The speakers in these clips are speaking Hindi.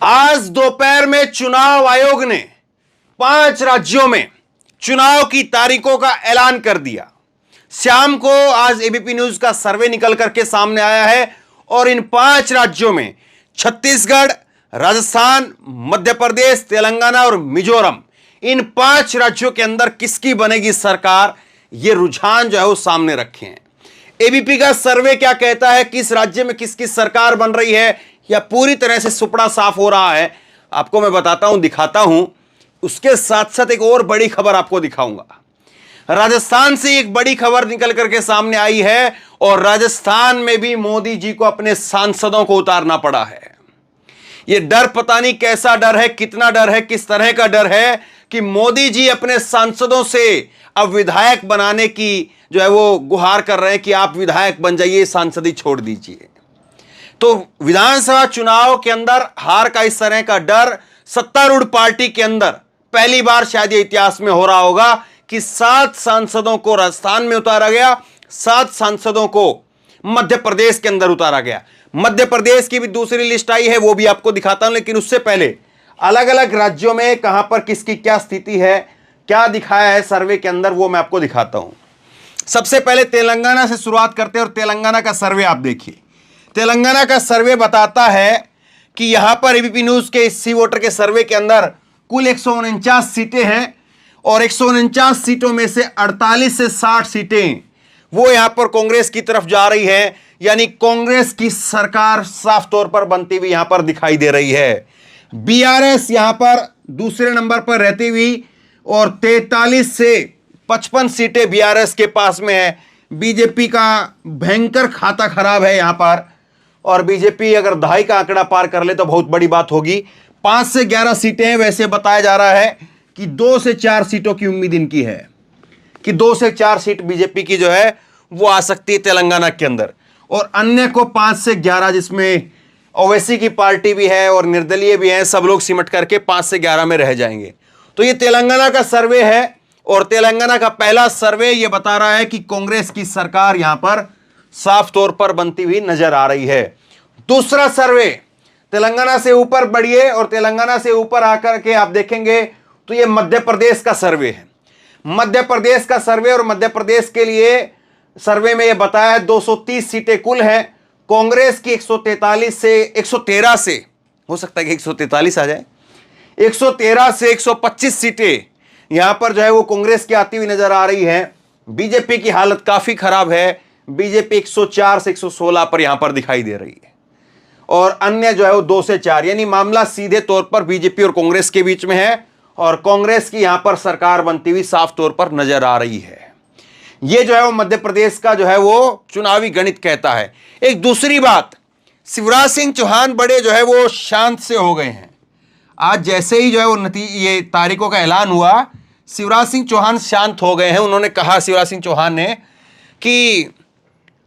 आज दोपहर में चुनाव आयोग ने 5 राज्यों में चुनाव की तारीखों का ऐलान कर दिया। शाम को आज एबीपी न्यूज का सर्वे निकल करके सामने आया है और इन 5 राज्यों में छत्तीसगढ़, राजस्थान, मध्य प्रदेश, तेलंगाना और मिजोरम, इन 5 राज्यों के अंदर किसकी बनेगी सरकार, ये रुझान जो है वो सामने रखे हैं। एबीपी का सर्वे क्या कहता है, किस राज्य में किसकी सरकार बन रही है या पूरी तरह से सुपड़ा साफ हो रहा है, आपको मैं बताता हूं, दिखाता हूं। उसके साथ साथ एक और बड़ी खबर आपको दिखाऊंगा। राजस्थान से एक बड़ी खबर निकल करके सामने आई है और राजस्थान में भी मोदी जी को अपने सांसदों को उतारना पड़ा है। यह डर पता नहीं कैसा डर है, कितना डर है, किस तरह का डर है कि मोदी जी अपने सांसदों से अब विधायक बनाने की जो है वो गुहार कर रहे हैं कि आप विधायक बन जाइए, सांसदी छोड़ दीजिए। तो विधानसभा चुनाव के अंदर हार का इस तरह का डर सत्तारूढ़ पार्टी के अंदर पहली बार शायद ये इतिहास में हो रहा होगा कि 7 सांसदों को राजस्थान में उतारा गया, 7 सांसदों को मध्य प्रदेश के अंदर उतारा गया। मध्य प्रदेश की भी दूसरी लिस्ट आई है, वो भी आपको दिखाता हूं, लेकिन उससे पहले अलग अलग राज्यों में कहां पर किसकी क्या स्थिति है, क्या दिखाया है सर्वे के अंदर, वो मैं आपको दिखाता हूं। सबसे पहले तेलंगाना से शुरुआत करते हैं और तेलंगाना का सर्वे आप देखिए। तेलंगाना का सर्वे बताता है कि यहां पर एबीपी न्यूज के सी वोटर के सर्वे के अंदर कुल 149 सीटें हैं और 149 सीटों में से 48 से 60 सीटें वो यहां पर कांग्रेस की तरफ जा रही है, यानी कांग्रेस की सरकार साफ तौर पर बनती हुई यहां पर दिखाई दे रही है। बीआरएस यहां पर दूसरे नंबर पर रहती हुई और 43 से 55 सीटें बीआरएस के पास में है। बीजेपी का भयंकर खाता खराब है यहां पर, और बीजेपी अगर दहाई का आंकड़ा पार कर ले तो बहुत बड़ी बात होगी। 5 से 11 सीटें हैं, वैसे बताया जा रहा है कि 2 से 4 सीटों की उम्मीद इनकी है कि 2 से 4 सीट बीजेपी की जो है वो आ सकती है तेलंगाना के अंदर, और अन्य को 5 से 11, जिसमें ओवैसी की पार्टी भी है और निर्दलीय भी है, सब लोग सिमट करके 5 से 11 में रह जाएंगे। तो ये तेलंगाना का सर्वे है और तेलंगाना का पहला सर्वे ये बता रहा है कि कांग्रेस की सरकार यहां पर साफ तौर पर बनती हुई नजर आ रही है। दूसरा सर्वे, तेलंगाना से ऊपर बढ़िए और तेलंगाना से ऊपर आकर के आप देखेंगे तो ये मध्य प्रदेश का सर्वे है। मध्य प्रदेश का सर्वे, और मध्य प्रदेश के लिए सर्वे में ये बताया है 230 सीटें कुल हैं। कांग्रेस की 143 से 113 से, हो सकता है कि 143 आ जाए, 113 से 125 सीटें यहां पर जो है वो कांग्रेस की आती हुई नजर आ रही है। बीजेपी की हालत काफी खराब है, बीजेपी 104 से 116 पर यहां पर दिखाई दे रही है और अन्य जो है वो 2 से 4, यानी मामला सीधे तौर पर बीजेपी और कांग्रेस के बीच में है और कांग्रेस की यहां पर सरकार बनती हुई साफ तौर पर नजर आ रही है। यह जो है वो मध्य प्रदेश का जो है वो चुनावी गणित कहता है। एक दूसरी बात, शिवराज सिंह चौहान बड़े जो है वो शांत से हो गए हैं। आज जैसे ही जो है वो ये तारीखों का ऐलान हुआ, शिवराज सिंह चौहान शांत हो गए हैं। उन्होंने कहा, शिवराज सिंह चौहान ने, कि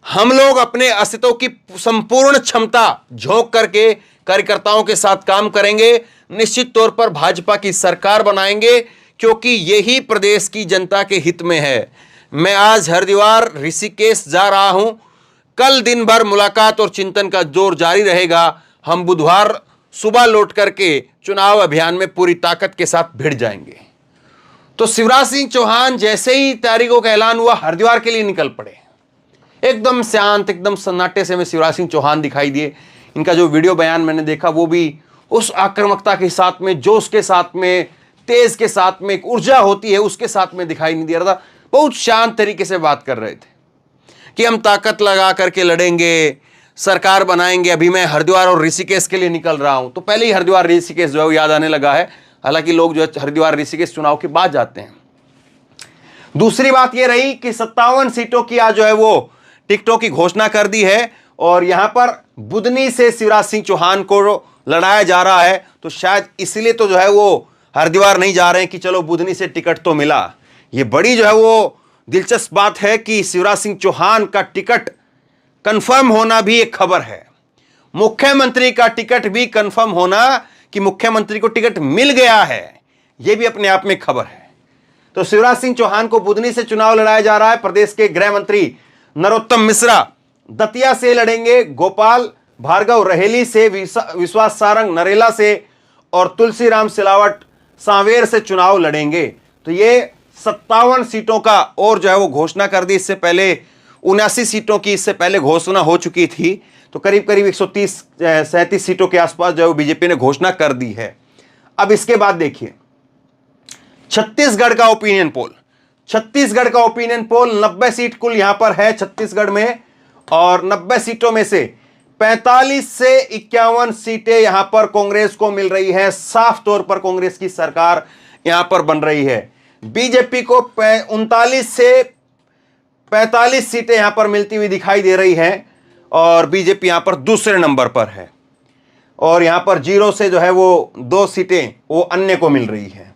हम लोग अपने अस्तित्व की संपूर्ण क्षमता झोंक करके कार्यकर्ताओं के साथ काम करेंगे, निश्चित तौर पर भाजपा की सरकार बनाएंगे, क्योंकि यही प्रदेश की जनता के हित में है। मैं आज हरिद्वार, ऋषिकेश जा रहा हूं, कल दिन भर मुलाकात और चिंतन का जोर जारी रहेगा। हम बुधवार सुबह लौट करके चुनाव अभियान में पूरी ताकत के साथ भिड़ जाएंगे। तो शिवराज सिंह चौहान जैसे ही तारीखों का ऐलान हुआ हरिद्वार के लिए निकल पड़े। एकदम शांत, एकदम सन्नाटे से में शिवराज सिंह चौहान दिखाई दिए। इनका जो वीडियो बयान मैंने देखा वो भी उस आक्रामकता के साथ में, जोश के साथ में, तेज के साथ में, एक ऊर्जा होती है उसके साथ में दिखाई नहीं दे रहा था। बहुत शांत तरीके से बात कर रहे थे कि हम ताकत लगा करके लड़ेंगे, सरकार बनाएंगे। अभी मैं हरिद्वार और ऋषिकेश के लिए निकल रहा हूं। तो पहले ही हरिद्वार ऋषिकेश जो है याद आने लगा है, हालांकि लोग जो है हरिद्वार ऋषिकेश चुनाव के बाद जाते हैं। दूसरी बात यह रही कि 57 सीटों की आज जो है वो टिकटों की घोषणा कर दी है और यहां पर बुदनी से शिवराज सिंह चौहान को लड़ाया जा रहा है। तो शायद इसलिए तो जो है वो हरिद्वार नहीं जा रहे हैं कि चलो बुदनी से टिकट तो मिला। ये बड़ी जो है वो दिलचस्प बात है कि शिवराज सिंह चौहान का टिकट कंफर्म होना भी एक खबर है। मुख्यमंत्री का टिकट भी कंफर्म होना कि मुख्यमंत्री को टिकट मिल गया है, यह भी अपने आप में खबर है। तो शिवराज सिंह चौहान को बुदनी से चुनाव लड़ाया जा रहा है। प्रदेश के गृह मंत्री नरोत्तम मिश्रा दतिया से लड़ेंगे, गोपाल भार्गव रहेली से, विश्वास सारंग नरेला से और तुलसीराम सिलावट सांवेर से चुनाव लड़ेंगे। तो ये 57 सीटों का और जो है वो घोषणा कर दी। इससे पहले 79 सीटों की इससे पहले घोषणा हो चुकी थी। तो करीब करीब 137 सीटों के आसपास जो है वो बीजेपी ने घोषणा कर दी है। अब इसके बाद देखिए छत्तीसगढ़ का ओपिनियन पोल। छत्तीसगढ़ का ओपिनियन पोल 90 सीट कुल यहां पर है छत्तीसगढ़ में, और 90 सीटों में से 45 से 51 सीटें यहां पर कांग्रेस को मिल रही हैं। साफ तौर पर कांग्रेस की सरकार यहां पर बन रही है। बीजेपी को 39 से 45 सीटें यहां पर मिलती हुई दिखाई दे रही हैं, और बीजेपी यहां पर दूसरे नंबर पर है। और यहां पर 0 से जो है वो 2 सीटें वो अन्य को मिल रही हैं।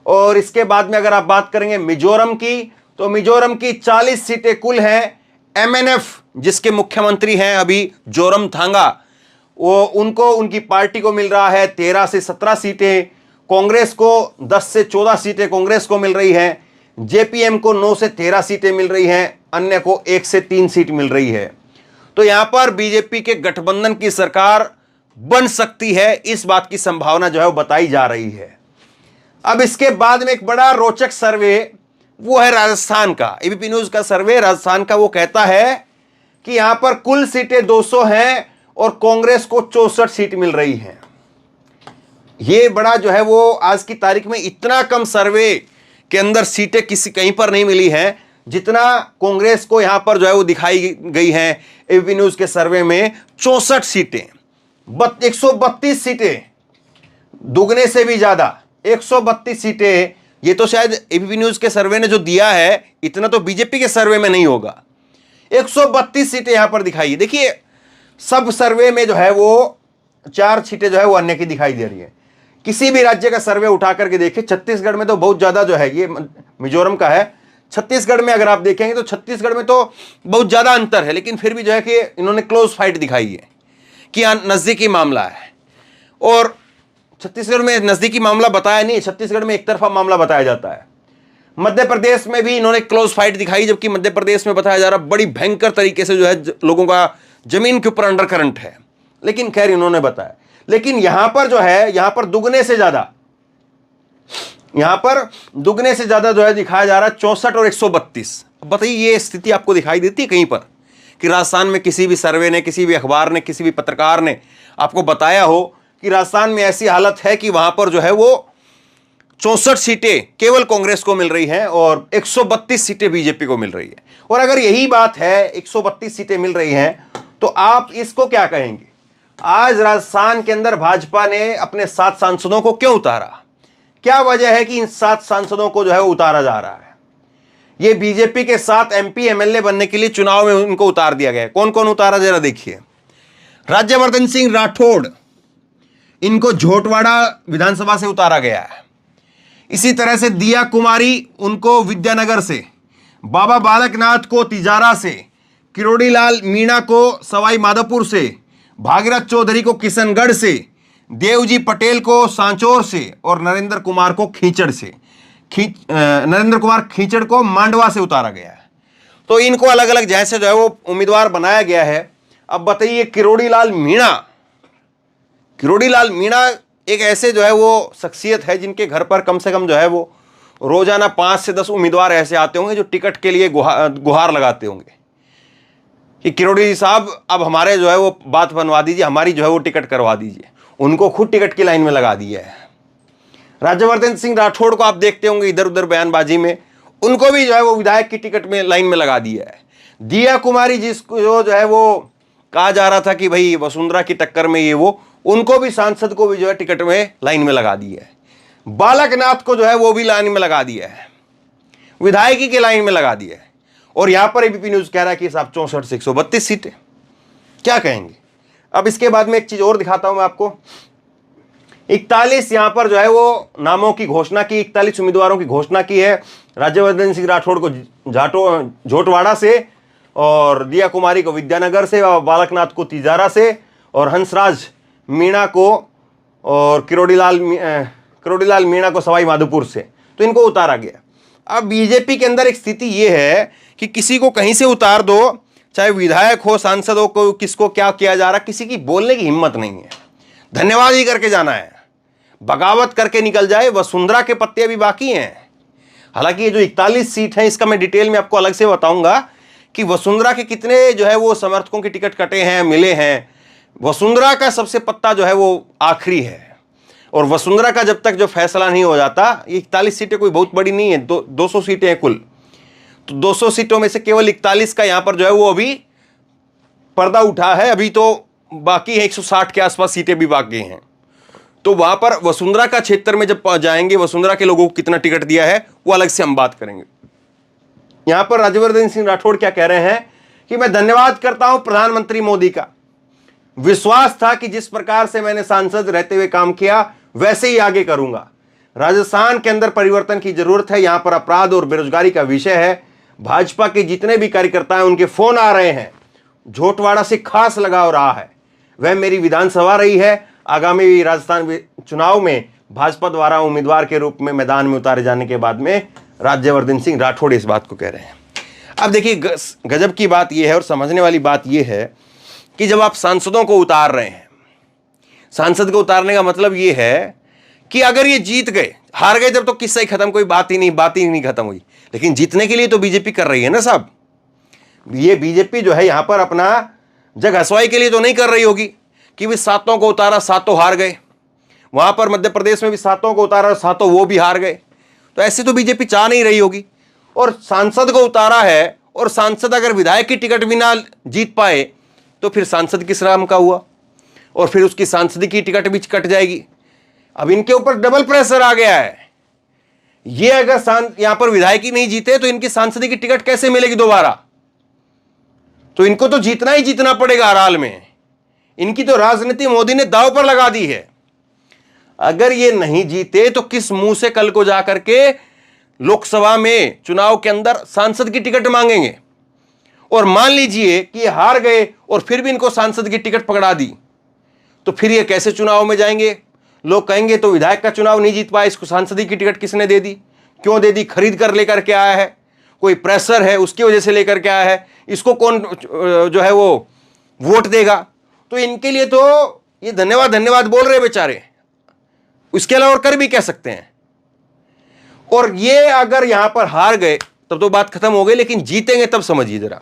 और इसके बाद में अगर आप बात करेंगे मिजोरम की, तो मिजोरम की 40 सीटें कुल हैं। एमएनएफ जिसके मुख्यमंत्री हैं अभी जोरमथांगा, वो उनको उनकी पार्टी को मिल रहा है 13 से 17 सीटें। कांग्रेस को 10 से 14 सीटें कांग्रेस को मिल रही हैं। जेपीएम को 9 से 13 सीटें मिल रही हैं, अन्य को 1 से 3 सीट मिल रही है। तो यहां पर बीजेपी के गठबंधन की सरकार बन सकती है, इस बात की संभावना जो है वो बताई जा रही है। अब इसके बाद में एक बड़ा रोचक सर्वे वो है राजस्थान का। एबीपी न्यूज का सर्वे राजस्थान का, वो कहता है कि यहां पर कुल सीटें 200 हैं और कांग्रेस को 64 सीट मिल रही हैं। ये बड़ा जो है वो आज की तारीख में इतना कम सर्वे के अंदर सीटें किसी कहीं पर नहीं मिली हैं जितना कांग्रेस को यहां पर जो है वो दिखाई गई हैं एबीपी न्यूज के सर्वे में। 64 सीटें, 132 सीटें, दुगने से भी ज्यादा 132 सीटें। ये तो शायद एबीपी न्यूज के सर्वे ने जो दिया है, इतना तो बीजेपी के सर्वे में नहीं होगा। 132 सीटें यहां पर दिखाई। देखिए सब सर्वे में जो है वो 4 सीटें जो है वो अन्य की दिखाई दे रही है। किसी भी राज्य का सर्वे उठा करके देखिए, छत्तीसगढ़ में तो बहुत ज्यादा जो है, ये मिजोरम का है, छत्तीसगढ़ में अगर आप देखेंगे तो छत्तीसगढ़ में तो बहुत ज्यादा अंतर है, लेकिन फिर भी जो है कि इन्होंने क्लोज फाइट दिखाई है कि नजदीकी मामला है। और छत्तीसगढ़ में नजदीकी मामला बताया नहीं, छत्तीसगढ़ में एक तरफा मामला बताया जाता है। मध्य प्रदेश में भी इन्होंने क्लोज फाइट दिखाई, जबकि मध्य प्रदेश में बताया जा रहा बड़ी भयंकर तरीके से जो है लोगों का जमीन के ऊपर अंडर करंट है, लेकिन खैर इन्होंने बताया। लेकिन यहां पर जो है, यहां पर दुगने से ज्यादा, यहां पर दुगने से ज्यादा जो है दिखाया जा रहा है 64 और 132। बताइए ये स्थिति आपको दिखाई देती है कहीं पर कि राजस्थान में किसी भी सर्वे ने, किसी भी अखबार ने, किसी भी पत्रकार ने आपको बताया हो कि राजस्थान में ऐसी हालत है कि वहां पर जो है वो 64 सीटें केवल कांग्रेस को मिल रही हैं और 132 सीटें बीजेपी को मिल रही है। और अगर यही बात है, 132 सीटें मिल रही हैं, तो आप इसको क्या कहेंगे? आज राजस्थान के अंदर भाजपा ने अपने 7 सांसदों को क्यों उतारा? क्या वजह है कि इन 7 सांसदों को जो है उतारा जा रहा है? ये बीजेपी के 7 एमपी एमएलए बनने के लिए चुनाव में उनको उतार दिया गया है। कौन कौन उतारा जरा देखिए। राज्यवर्धन सिंह राठौड़, इनको झोटवाड़ा विधानसभा से उतारा गया है। इसी तरह से दिया कुमारी, उनको विद्यानगर से, बाबा बालकनाथ को तिजारा से, किरोड़ीलाल मीणा को सवाई माधोपुर से, भागीरथ चौधरी को किशनगढ़ से, देवजी पटेल को सांचौर से और नरेंद्र कुमार को खींचड़ से, नरेंद्र कुमार खींचड़ को मांडवा से उतारा गया है। तो इनको अलग अलग जैसे जो है वो उम्मीदवार बनाया गया है। अब बताइए किरोड़ीलाल मीणा एक ऐसे जो है वो शख्सियत है जिनके घर पर कम से कम जो है वो रोजाना 5 से 10 उम्मीदवार ऐसे आते होंगे जो टिकट के लिए गुहार लगाते होंगे कि किरोड़ी साहब अब हमारे जो है वो बात बनवा दीजिए, हमारी जो है वो टिकट करवा दीजिए। उनको खुद टिकट की लाइन में लगा दिया है। राज्यवर्धन सिंह राठौड़ को आप देखते होंगे इधर उधर बयानबाजी में, उनको भी जो है वो विधायक की टिकट में लाइन में लगा दिया है। दिया कुमारी जिसको जो है वो कहा जा रहा था कि भाई वसुंधरा की टक्कर में ये वो, उनको भी सांसद को भी जो है टिकट में लाइन में लगा दिया है। बालकनाथ को जो है वो भी लाइन में लगा दिया है, विधायकी के लाइन में लगा दिया है। और यहां पर एबीपी न्यूज कह रहा है कि साहब 64 से 132 सीटें, क्या कहेंगे? अब इसके बाद में एक चीज और दिखाता हूं मैं आपको। 41 यहां पर जो है वो नामों की घोषणा की, 41 उम्मीदवारों की घोषणा की है। राज्यवर्धन सिंह राठौड़ को झोटवाड़ा से, और दिया कुमारी को विद्यानगर से, और बालकनाथ को तिजारा से, और हंसराज मीणा को और किरोड़ीलाल मीणा को सवाई माधोपुर से। तो इनको उतारा गया। अब बीजेपी के अंदर एक स्थिति यह है कि किसी को कहीं से उतार दो, चाहे विधायक हो, सांसद हो, को किसको क्या किया जा रहा, किसी की बोलने की हिम्मत नहीं है। धन्यवाद ही करके जाना है। बगावत करके निकल जाए। वसुंधरा के पत्ते अभी बाकी हैं। हालांकि ये जो 41 सीट है इसका मैं डिटेल में आपको अलग से बताऊंगा कि वसुंधरा के कितने जो है वो समर्थकों के टिकट कटे हैं, मिले हैं। वसुंधरा का सबसे पत्ता जो है वो आखिरी है, और वसुंधरा का जब तक जो फैसला नहीं हो जाता, ये 41 सीटें कोई बहुत बड़ी नहीं है, 200 सीटें हैं कुल, तो 200 सीटों में से केवल 41 का यहां पर जो है वो अभी पर्दा उठा है। अभी तो बाकी है 160 के आसपास सीटें भी बाकी हैं। तो वहां पर वसुंधरा का क्षेत्र में जब जाएंगे, वसुंधरा के लोगों को कितना टिकट दिया है वो अलग से हम बात करेंगे। यहां पर राज्यवर्धन सिंह राठौड़ क्या कह रहे हैं कि मैं धन्यवाद करता हूं प्रधानमंत्री मोदी का। विश्वास था कि जिस प्रकार से मैंने सांसद रहते हुए काम किया वैसे ही आगे करूंगा। राजस्थान के अंदर परिवर्तन की जरूरत है। यहां पर अपराध और बेरोजगारी का विषय है। भाजपा के जितने भी कार्यकर्ता हैं उनके फोन आ रहे हैं। झोटवाड़ा से खास लगाव रहा है। वह मेरी विधानसभा रही है। आगामी राजस्थान चुनाव में भाजपा द्वारा उम्मीदवार के रूप में मैदान में उतारे जाने के बाद में राज्यवर्धन सिंह राठौड़ इस बात को कह रहे हैं। अब देखिए गजब की बात यह है और समझने वाली बात यह है कि जब आप सांसदों को उतार रहे हैं, सांसद को उतारने का मतलब यह है कि अगर ये जीत गए, हार गए जब तो किस्सा ही खत्म, कोई बात ही नहीं खत्म हुई। लेकिन जीतने के लिए तो बीजेपी कर रही है ना साहब। ये बीजेपी जो है यहां पर अपना जग हंसवाई के लिए तो नहीं कर रही होगी कि भी सातों को उतारा, सातों हार गए। वहां पर मध्य प्रदेश में भी सातों को उतारा, सातों वो भी हार गए। तो ऐसे तो बीजेपी चाह नहीं रही होगी। और सांसद को उतारा है, और सांसद अगर विधायक की टिकट भी ना जीत पाए तो फिर सांसद किस नाम का हुआ, और फिर उसकी सांसद की टिकट भी कट जाएगी। अब इनके ऊपर डबल प्रेशर आ गया है। ये अगर यहां पर विधायक ही नहीं जीते तो इनकी सांसद की टिकट कैसे मिलेगी दोबारा? तो इनको तो जीतना ही जीतना पड़ेगा हर हाल में। इनकी तो राजनीति मोदी ने दांव पर लगा दी है। अगर ये नहीं जीते तो किस मुंह से कल को जाकर के लोकसभा में चुनाव के अंदर सांसद की टिकट मांगेंगे? और मान लीजिए कि ये हार गए और फिर भी इनको सांसद की टिकट पकड़ा दी, तो फिर ये कैसे चुनाव में जाएंगे? लोग कहेंगे तो विधायक का चुनाव नहीं जीत पाया, इसको सांसद की टिकट किसने दे दी? क्यों दे दी? खरीद कर लेकर के आया है, कोई प्रेशर है उसकी वजह से लेकर के आया है, इसको कौन जो है वो वोट देगा? तो इनके लिए तो ये धन्यवाद बोल रहे बेचारे, इसके अलावा और कर भी कह सकते हैं। और ये अगर यहां पर हार गए तब तो बात खत्म हो गई, लेकिन जीतेंगे तब समझिए जरा।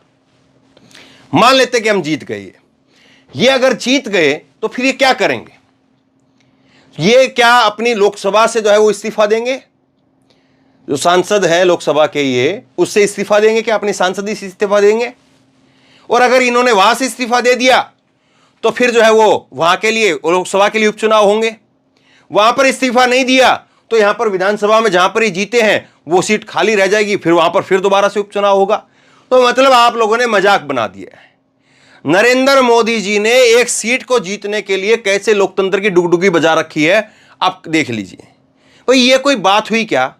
मान लेते कि हम जीत गए, ये अगर जीत गए तो फिर ये क्या करेंगे? ये क्या अपनी लोकसभा से जो है वो इस्तीफा देंगे? जो सांसद है लोकसभा के ये, उससे इस्तीफा देंगे क्या? अपनी सांसदी से इस्तीफा देंगे? और अगर इन्होंने वहां से इस्तीफा दे दिया तो फिर जो है वो वहां के लिए, लोकसभा के लिए उपचुनाव होंगे। वहां पर इस्तीफा नहीं दिया तो यहां पर विधानसभा में जहां पर ये जीते हैं वो सीट खाली रह जाएगी, फिर वहां पर फिर दोबारा से उपचुनाव होगा। तो मतलब आप लोगों ने मजाक बना दिया है। नरेंद्र मोदी जी ने एक सीट को जीतने के लिए कैसे लोकतंत्र की डुगडुगी बजा रखी है, आप देख लीजिए। भाई ये कोई बात हुई क्या?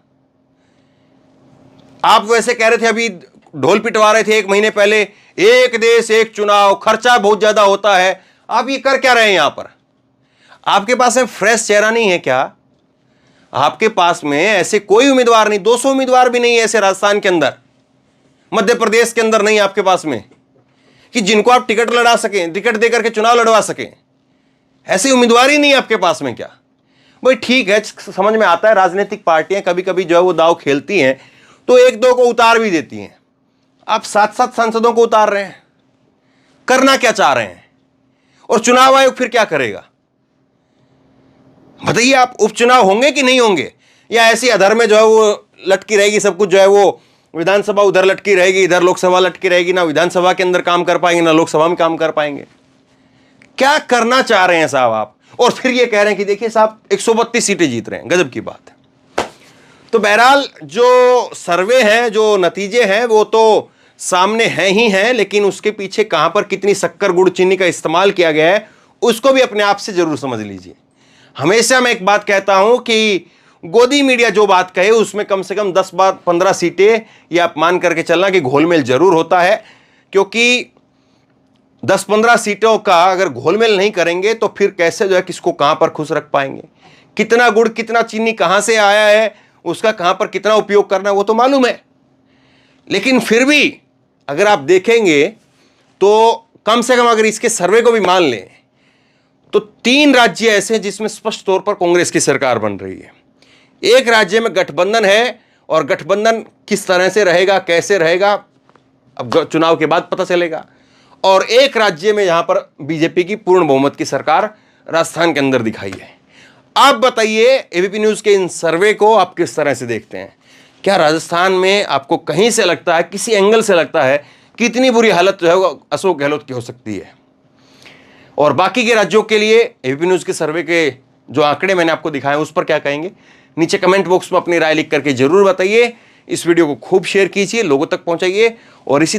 आप वैसे कह रहे थे, अभी ढोल पिटवा रहे थे 1 महीने पहले, एक देश एक चुनाव, खर्चा बहुत ज्यादा होता है। आप ये कर क्या रहे हैं यहां पर? आपके पास में फ्रेश चेहरा नहीं है क्या? आपके पास में ऐसे कोई उम्मीदवार नहीं, 200 उम्मीदवार भी नहीं है ऐसे राजस्थान के अंदर, मध्य प्रदेश के अंदर नहीं आपके पास में कि जिनको आप टिकट लड़ा सकें, टिकट देकर के चुनाव लड़वा सकें। ऐसे उम्मीदवार ही नहीं आपके पास में क्या? भाई ठीक है, समझ में आता है, राजनीतिक पार्टियां कभी कभी जो है वो दांव खेलती हैं तो 1-2 को उतार भी देती हैं। आप 7-7 सांसदों को उतार रहे हैं, करना क्या चाह रहे हैं? और चुनाव आयोग फिर क्या करेगा बताइए? आप उपचुनाव होंगे कि नहीं होंगे, या ऐसी अधर में जो है वो लटकी रहेगी सब कुछ, जो है वो विधानसभा उधर लटकी रहेगी, इधर लोकसभा लटकी रहेगी, ना विधानसभा के अंदर काम कर पाएंगे ना लोकसभा में काम कर पाएंगे। क्या करना चाह रहे हैं साहब आप? और फिर ये कह रहे हैं कि देखिए साहब 132 सीटें जीत रहे हैं, गजब की बात है। तो बहरहाल जो सर्वे हैं, जो नतीजे हैं वो तो सामने हैं ही हैं, लेकिन उसके पीछे कहां पर कितनी शक्कर गुड़ चीनी का इस्तेमाल किया गया है उसको भी अपने आप से जरूर समझ लीजिए। हमेशा मैं एक बात कहता हूं कि गोदी मीडिया जो बात कहे उसमें कम से कम 10-15 सीटें ये आप मान करके चलना कि घोलमेल जरूर होता है, क्योंकि 10-15 सीटों का अगर घोलमेल नहीं करेंगे तो फिर कैसे जो है किसको कहां पर खुश रख पाएंगे? कितना गुड़ कितना चीनी कहां से आया है, उसका कहां पर कितना उपयोग करना है वो तो मालूम है। लेकिन फिर भी अगर आप देखेंगे तो कम से कम अगर इसके सर्वे को भी मान लें तो 3 राज्य ऐसे हैं जिसमें स्पष्ट तौर पर कांग्रेस की सरकार बन रही है। एक राज्य में गठबंधन है और गठबंधन किस तरह से रहेगा, कैसे रहेगा, अब चुनाव के बाद पता चलेगा। और एक राज्य में यहां पर बीजेपी की पूर्ण बहुमत की सरकार राजस्थान के अंदर दिखाई है। आप बताइए एबीपी न्यूज के इन सर्वे को आप किस तरह से देखते हैं? क्या राजस्थान में आपको कहीं से लगता है, किसी एंगल से लगता है कि इतनी बुरी हालत जो है वो अशोक गहलोत की हो सकती है? और बाकी के राज्यों के लिए एबीपी न्यूज के सर्वे के जो आंकड़े मैंने आपको दिखाए उस पर क्या कहेंगे? नीचे कमेंट बॉक्स में अपनी राय लिख करके जरूर बताइए। इस वीडियो को खूब शेयर कीजिए, लोगों तक पहुंचाइए और इसी